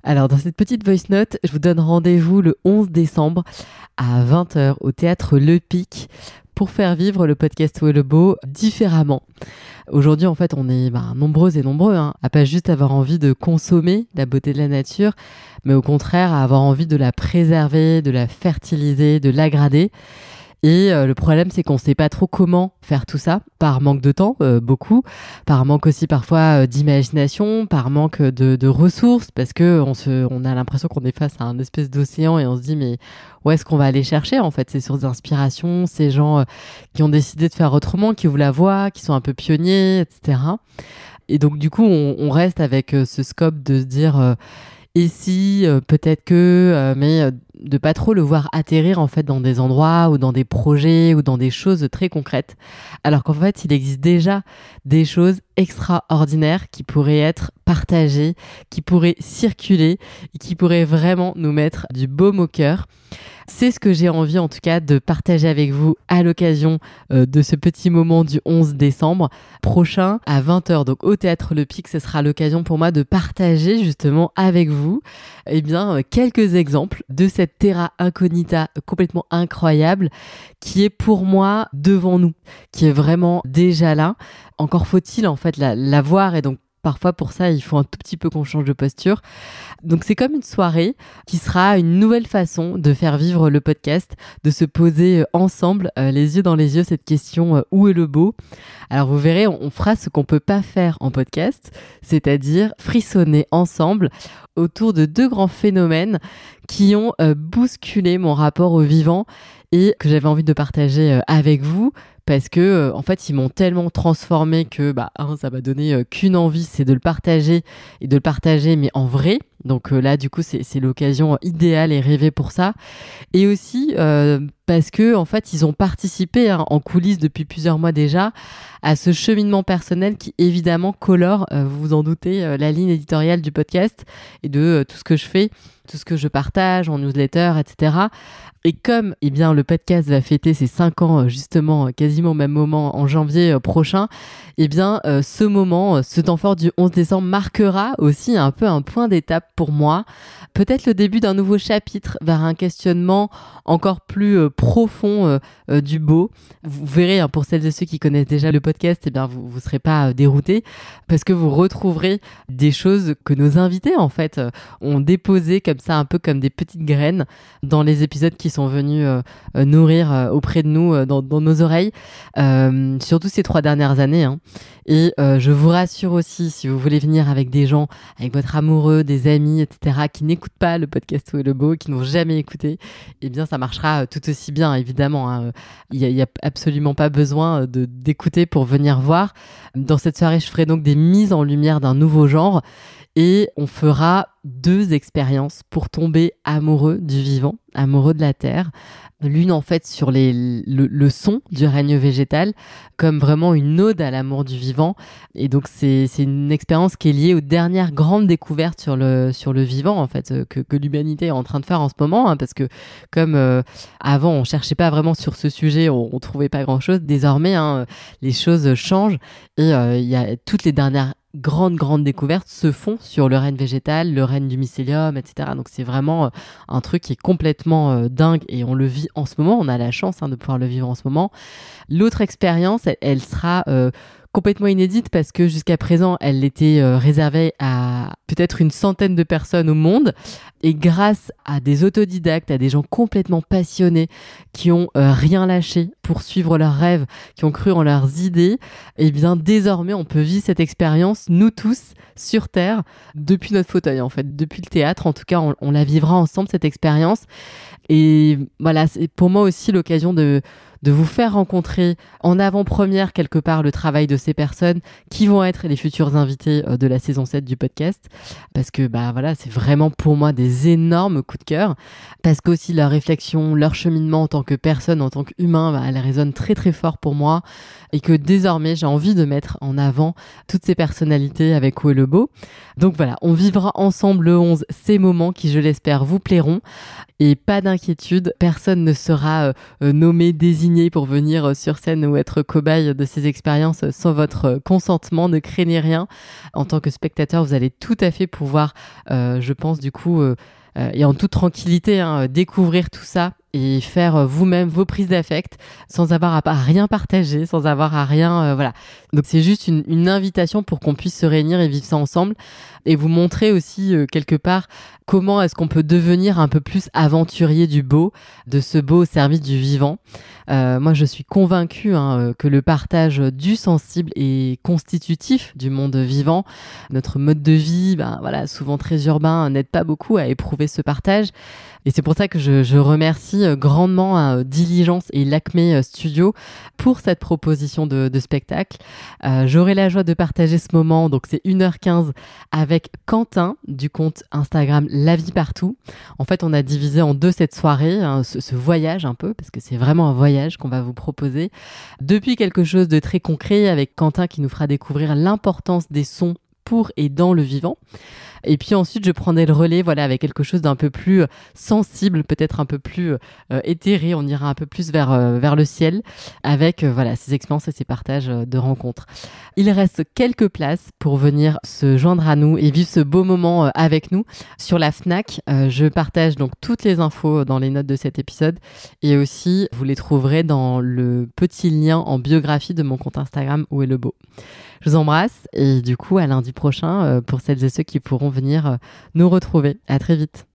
Alors, dans cette petite voice note, je vous donne rendez-vous le 11 décembre à 20h au théâtre Le Pic pour faire vivre le podcast Où est le beau différemment. Aujourd'hui, en fait, on est nombreuses et nombreux à pas juste avoir envie de consommer la beauté de la nature, mais au contraire à avoir envie de la préserver, de la fertiliser, de l'agrader. Et le problème, c'est qu'on ne sait pas trop comment faire tout ça, par manque de temps, beaucoup, par manque aussi parfois d'imagination, par manque de ressources, parce que on a l'impression qu'on est face à un espèce d'océan et on se dit mais où est-ce qu'on va aller chercher en fait ces sources d'inspiration, ces gens qui ont décidé de faire autrement, qui ouvrent la voie, qui sont un peu pionniers, etc. Et donc du coup, on reste avec ce scope de se dire et si, peut-être que, mais de pas trop le voir atterrir en fait dans des endroits ou dans des projets ou dans des choses très concrètes. Alors qu'en fait, il existe déjà des choses extraordinaires qui pourraient être partagées, qui pourraient circuler et qui pourraient vraiment nous mettre du baume au cœur. C'est ce que j'ai envie en tout cas de partager avec vous à l'occasion de ce petit moment du 11 décembre prochain à 20h. Donc au Théâtre Le Pic, ce sera l'occasion pour moi de partager justement avec vous quelques exemples de cette terra incognita complètement incroyable qui est pour moi devant nous, qui est vraiment déjà là. Encore faut-il en fait la voir et donc parfois, pour ça, il faut un tout petit peu qu'on change de posture. Donc, c'est comme une soirée qui sera une nouvelle façon de faire vivre le podcast, de se poser ensemble, les yeux dans les yeux, cette question où est le beau ? Alors, vous verrez, on fera ce qu'on peut pas faire en podcast, c'est-à-dire frissonner ensemble autour de deux grands phénomènes qui ont bousculé mon rapport au vivant et que j'avais envie de partager avec vous. Parce que, en fait, ils m'ont tellement transformé que ça m'a donné qu'une envie, c'est de le partager et de le partager, mais en vrai. Donc là, du coup, c'est l'occasion idéale et rêvée pour ça. Et aussi parce que, en fait, ils ont participé en coulisses depuis plusieurs mois déjà à ce cheminement personnel qui, évidemment, colore, vous vous en doutez, la ligne éditoriale du podcast et de tout ce que je fais, tout ce que je partage en newsletter, etc. Et comme le podcast va fêter ses 5 ans justement quasiment au même moment en janvier prochain, ce moment, ce temps fort du 11 décembre marquera aussi un peu un point d'étape pour moi. Peut-être le début d'un nouveau chapitre vers un questionnement encore plus profond du beau. Vous verrez, pour celles et ceux qui connaissent déjà le podcast, vous serez pas déroutés parce que vous retrouverez des choses que nos invités en fait ont déposées comme ça, un peu comme des petites graines dans les épisodes qui sont venus nourrir auprès de nous dans nos oreilles, surtout ces 3 dernières années. Et je vous rassure aussi, si vous voulez venir avec des gens, avec votre amoureux, des amis, etc., qui n'écoutent pas le podcast Où est le beau, qui n'ont jamais écouté, ça marchera tout aussi bien, évidemment. Il y a absolument pas besoin d'écouter pour venir voir. Dans cette soirée, je ferai donc des mises en lumière d'un nouveau genre et on fera 2 expériences pour tomber amoureux du vivant, amoureux de la terre. L'une en fait sur le son du règne végétal comme vraiment une ode à l'amour du vivant, et donc c'est une expérience qui est liée aux dernières grandes découvertes sur le vivant en fait que l'humanité est en train de faire en ce moment, parce que comme avant on cherchait pas vraiment sur ce sujet, on trouvait pas grand chose. Désormais les choses changent et il y a toutes les dernières grandes découvertes se font sur le règne végétal, le règne du mycélium, etc. Donc c'est vraiment un truc qui est complètement dingue et on le vit en ce moment. On a la chance de pouvoir le vivre en ce moment. L'autre expérience, elle sera complètement inédite parce que jusqu'à présent, elle était réservée à peut-être une centaine de personnes au monde. Et grâce à des autodidactes, à des gens complètement passionnés qui ont rien lâché pour suivre leurs rêves, qui ont cru en leurs idées, désormais on peut vivre cette expérience, nous tous, sur Terre, depuis notre fauteuil en fait, depuis le théâtre. En tout cas, on la vivra ensemble cette expérience. Et voilà, c'est pour moi aussi l'occasion de vous faire rencontrer en avant-première quelque part le travail de ces personnes qui vont être les futurs invités de la saison 7 du podcast, parce que c'est vraiment pour moi des énormes coups de cœur, parce qu'aussi leur réflexion, leur cheminement en tant que personne, en tant qu'humain, elle résonne très très fort pour moi, et que désormais j'ai envie de mettre en avant toutes ces personnalités avec Où est le beau. Donc voilà, on vivra ensemble le 11 ces moments qui, je l'espère, vous plairont. Et pas d'inquiétude, personne ne sera nommé, désigné pour venir sur scène ou être cobaye de ces expériences sans votre consentement. Ne craignez rien. En tant que spectateur, vous allez tout à fait pouvoir, je pense du coup, et en toute tranquillité, découvrir tout ça et faire vous-même vos prises d'affect sans avoir à rien partager, sans avoir à rien... voilà. Donc c'est juste une invitation pour qu'on puisse se réunir et vivre ça ensemble et vous montrer aussi quelque part comment est-ce qu'on peut devenir un peu plus aventurier du beau, de ce beau au service du vivant. Moi, je suis convaincue que le partage du sensible est constitutif du monde vivant. Notre mode de vie, souvent très urbain, n'aide pas beaucoup à éprouver ce partage. Et c'est pour ça que je remercie grandement Diligence et l'Acme Studio pour cette proposition de spectacle. J'aurai la joie de partager ce moment, donc c'est 1h15 avec Quentin du compte Instagram La Vie Partout. En fait, on a divisé en deux cette soirée, ce voyage un peu, parce que c'est vraiment un voyage qu'on va vous proposer. Depuis quelque chose de très concret avec Quentin qui nous fera découvrir l'importance des sons pour et dans le vivant. Et puis ensuite, je prendrai le relais avec quelque chose d'un peu plus sensible, peut-être un peu plus éthéré. On ira un peu plus vers le ciel avec ces expériences et ces partages de rencontres. Il reste quelques places pour venir se joindre à nous et vivre ce beau moment avec nous sur la Fnac. Je partage donc toutes les infos dans les notes de cet épisode et aussi vous les trouverez dans le petit lien en biographie de mon compte Instagram Où est le beau. Je vous embrasse et du coup à lundi prochain pour celles et ceux qui pourront venir nous retrouver. À très vite.